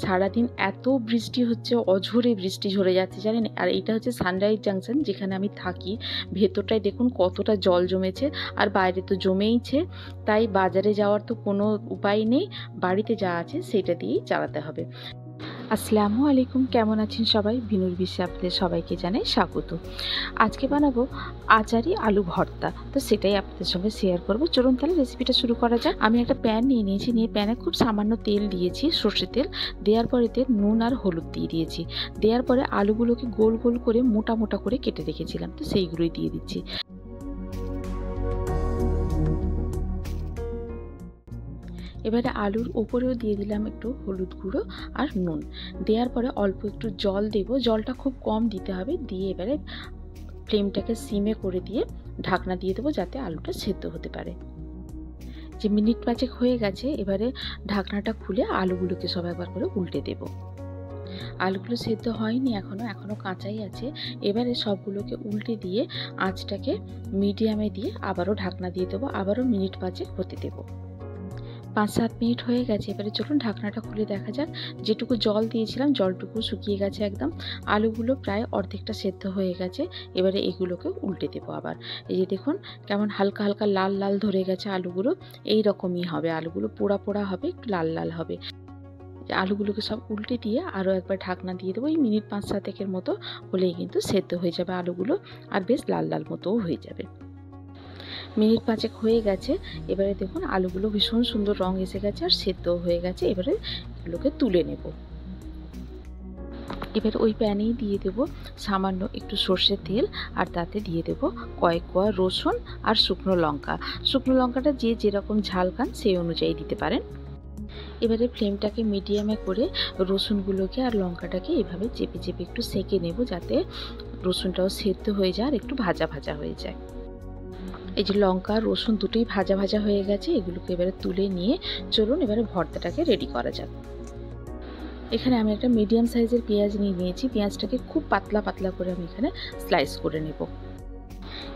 সারাদিন এত বৃষ্টি হচ্ছে, অঝোরে বৃষ্টি ঝরে যাচ্ছে জানেন। আর এটা হচ্ছে সানরাইজ জাংশন যেখানে আমি থাকি। ভেতরটায় দেখুন কতটা জল জমেছে, আর বাইরে তো জমেইছে। তাই বাজারে যাওয়ার তো কোনো উপায় নেই, বাড়িতে যা আছে সেটা দিয়েই চালাতে হবে। আসসালামু আলাইকুম, কেমন আছেন সবাই? বিনুর বিশ্বে আপনাদের সবাইকে জানাই স্বাগত। আজকে বানাবো আচারি আলু ভর্তা, তো সেটাই আপনাদের সঙ্গে শেয়ার করব। চলুন তাহলে রেসিপিটা শুরু করা যাক। আমি একটা প্যান নিয়ে নিয়েছি, নিয়ে প্যানে খুব সামান্য তেল দিয়েছি, সর্ষের তেল। দেওয়ার পরে এতে নুন আর হলুদ দিয়ে দিয়েছি। দেওয়ার পরে আলুগুলোকে গোল গোল করে মোটা মোটা করে কেটে রেখেছিলাম, তো সেইগুলোই দিয়ে দিচ্ছি। এবারে আলুর ওপরেও দিয়ে দিলাম একটু হলুদ গুঁড়ো আর নুন। দেওয়ার পরে অল্প একটু জল দেব, জলটা খুব কম দিতে হবে। দিয়ে এবারে ফ্লেমটাকে সিমে করে দিয়ে ঢাকনা দিয়ে দেবো, যাতে আলুটা সেদ্ধ হতে পারে। যে মিনিট 5 হয়ে গেছে, এবারে ঢাকনাটা খুলে আলুগুলোকে সব একবার করে উল্টে দেব। আলুগুলো সেদ্ধ হয়নি এখনো কাঁচাই আছে। এবারে সবগুলোকে উল্টে দিয়ে আঁচটাকে মিডিয়ামে দিয়ে আবারও ঢাকনা দিয়ে দেবো, আবারও মিনিট 5 হতে দেবো। 5-7 মিনিট হয়ে গেছে। এবারে চলুন ঢাকনাটা খুলে দেখা যাক। যেটুকু জল দিয়েছিলাম জলটুকু শুকিয়ে গেছে একদম। আলুগুলো প্রায় অর্ধেকটা সেদ্ধ হয়ে গেছে। এবারে এগুলোকে উল্টে দেবো আবার। এই যে দেখুন কেমন হালকা হালকা লাল লাল ধরে গেছে আলুগুলো। এই রকমই হবে, আলুগুলো পোড়া পোড়া হবে, একটু লাল লাল হবে। আলুগুলোকে সব উল্টে দিয়ে আরও একবার ঢাকনা দিয়ে দেবো। এই মিনিট 5-7 মতো হলেই কিন্তু সেদ্ধ হয়ে যাবে আলুগুলো, আর বেশ লাল লাল মতোও হয়ে যাবে। মিনিট 5 হয়ে গেছে। এবারে দেখুন আলুগুলো ভীষণ সুন্দর রং এসে গেছে আর সেদ্ধও হয়ে গেছে। এবারে এগুলোকে তুলে নেব। এবার ওই প্যানেই দিয়ে দেব সামান্য একটু সর্ষের তেল, আর তাতে দিয়ে দেব কয়েক কোয়া রসুন আর শুকনো লঙ্কা। শুকনো লঙ্কাটা যে যেরকম ঝাল খান সেই অনুযায়ী দিতে পারেন। এবারে ফ্লেমটাকে মিডিয়ামে করে রসুনগুলোকে আর লঙ্কাটাকে এভাবে চেপে চেপে একটু সেঁকে নেব, যাতে রসুনটাও সেদ্ধ হয়ে যায় আর একটু ভাজা ভাজা হয়ে যায়। এই যে লঙ্কা রসুন দুটোই ভাজা ভাজা হয়ে গেছে, এগুলোকে এবারে তুলে নিয়ে চলুন এবারে ভর্তাটাকে রেডি করা যাক। এখানে আমি একটা মিডিয়াম সাইজের পেঁয়াজ নিয়ে নিয়েছি। পেঁয়াজটাকে খুব পাতলা পাতলা করে আমি এখানে স্লাইস করে নেব।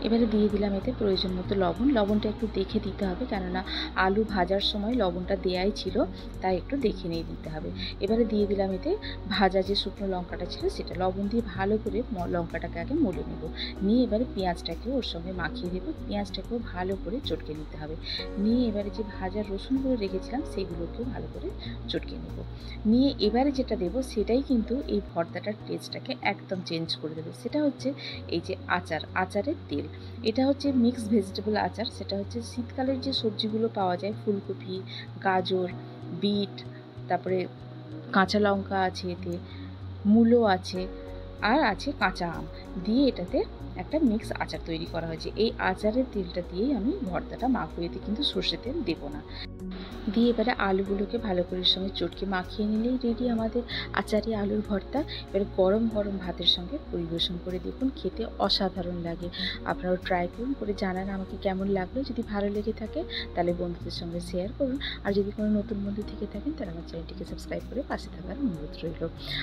এবারে দিয়ে দিলাম এতে প্রয়োজন মতো লবণ। লবণটা একটু দেখে দিতে হবে, কেননা আলু ভাজার সময় লবণটা দেয়াই ছিল, তাই একটু দেখে নিয়ে দিতে হবে। এবারে দিয়ে দিলাম এতে ভাজা যে শুকনো লঙ্কাটা ছিল সেটা। লবণ দিয়ে ভালো করে লঙ্কাটাকে আগে মলে নেব। নিয়ে এবারে পেঁয়াজটাকে ওর সঙ্গে মাখিয়ে দেবো। পেঁয়াজটাকেও ভালো করে চটকে নিতে হবে। নিয়ে এবারে যে ভাজা রসুনগুলো রেখেছিলাম সেগুলোকেও ভালো করে চটকে নেব। নিয়ে এবারে যেটা দেবো সেটাই কিন্তু এই ভর্তাটার টেস্টটাকে একদম চেঞ্জ করে দেবে। সেটা হচ্ছে এই যে আচারের তেল। এটা হচ্ছে মিক্সড ভেজিটেবল আচার। সেটা হচ্ছে শীতকালের যে সবজিগুলো পাওয়া যায়, ফুলকপি, গাজর, বিট, তারপরে কাঁচা লঙ্কা আছে, এতে মূলো আছে, আর আছে কাঁচা আম দিয়ে এটাতে একটা মিক্স আচার তৈরি করা হয়েছে। এই আচারের তেলটা দিয়েই আমি ভর্তাটা মাখবো, এতে কিন্তু সর্ষের তেল দেবো না। দিয়ে এবারে আলুগুলোকে ভালো করে সঙ্গে চটকে মাখিয়ে নিলেই রেডি আমাদের আচারি আলুর ভর্তা। এবারে গরম গরম ভাতের সঙ্গে পরিবেশন করে দেখুন, খেতে অসাধারণ লাগে। আপনারাও ট্রাই করুন, করে জানান আমাকে কেমন লাগলো। যদি ভালো লেগে থাকে তাহলে বন্ধুদের সঙ্গে শেয়ার করুন, আর যদি কোনো নতুন বন্ধু থেকে থাকেন তাহলে আমার চ্যানেলটিকে সাবস্ক্রাইব করে পাশে থাকার অনুরোধ রইল।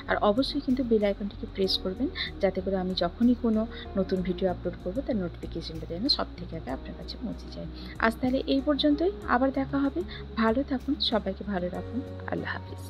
আর অবশ্যই কিন্তু বেল আইকনটিকে প্রেস করবেন, যাতে করে আমি যখনই কোনো নতুন ভিডিও আপলোড করবো তার নোটিফিকেশনটা যেন সব থেকে আগে আপনার কাছে পৌঁছে যায়। আজ তাহলে এই পর্যন্তই, আবার দেখা হবে। ভালো থাকুন, সবাইকে ভালো রাখুন। আল্লাহ হাফিজ।